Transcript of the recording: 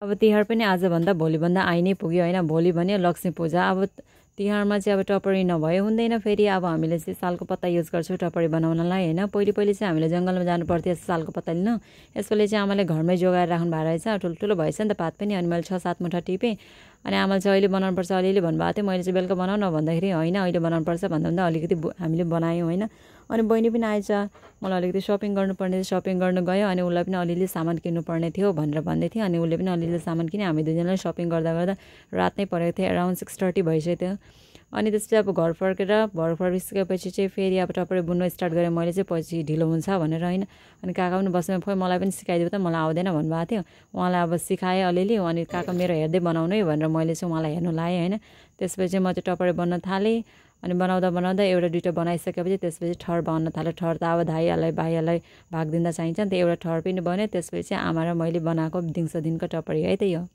अब तिहार पनि आजभन्दा भोलिभन्दा आइ नै पुग्यो होइन। भोलि भने लक्ष्मी पूजा। अब तिहारमा चाहिँ अब टपरी नभए हुँदैन। फेरि अब हामीले चाहिँ सालको पत्ता युज गर्छौँ टपरी बनाउनलाई होइन। पहिले चाहिँ हामीले जङ्गलमा जानु पर्थ्यो सालको पत्ता लिन। यसपालि चाहिँ आमाले घरमै जोगाएर राख्नु भएको रहेछ। ठुल्ठुलो भएछ नि त पात पनि। अनि मैले 6-7 मुठा टिपेँ। अनि आमाले चाहिँ अहिले बनाउनुपर्छ अलिअलि भन्नुभएको थियो। मैले चाहिँ बेलुका बनाउन भन्दाखेरि होइन अहिले बनाउनुपर्छ भन्दा अलिकति हामीले बनायौँ होइन। अनि बहिनी पनि आएछ। मलाई अलिकति सपिङ गर्नुपर्ने थियो, सपिङ गर्नु गयो। अनि उसलाई पनि अलिअलि सामान किन्नुपर्ने थियो भनेर भन्दै थियो। अनि उसले पनि अलिअलि सामान किन्यो। हामी दुईजनाले सपिङ गर्दा गर्दा रात नै परेको थियो। अराउन्ड 6:30 भइसक्यो थियो। अनि त्यसपछि अब घर फर्किसकेपछि चाहिँ फेरि अब टपरी बुन्नु स्टार्ट गरेँ मैले चाहिँ। पछि ढिलो हुन्छ भनेर होइन। अनि काका पनि बस्नु खोइ मलाई पनि सिकाइदियो त, मलाई आउँदैन भन्नुभएको थियो। उहाँलाई अब सिकाएँ अलिअलि। अनि काका मेरो हेर्दै बनाउनु है भनेर मैले चाहिँ उहाँलाई हेर्नु लाएँ होइन। त्यसपछि चाहिँ म चाहिँ टपरी बन्न थालेँ। अनि बनाउँदा एउटा दुइटा बनाइसकेपछि त्यसपछि ठहर बन्न थालेँ। ठहर त अब दाइहालाई भाइहरूलाई भाग दिँदा चाहिन्छ नि त। एउटा ठहर पनि बन्यो। त्यसपछि चाहिँ आमा र मैले बनाएको दिनको टपरी है त यो।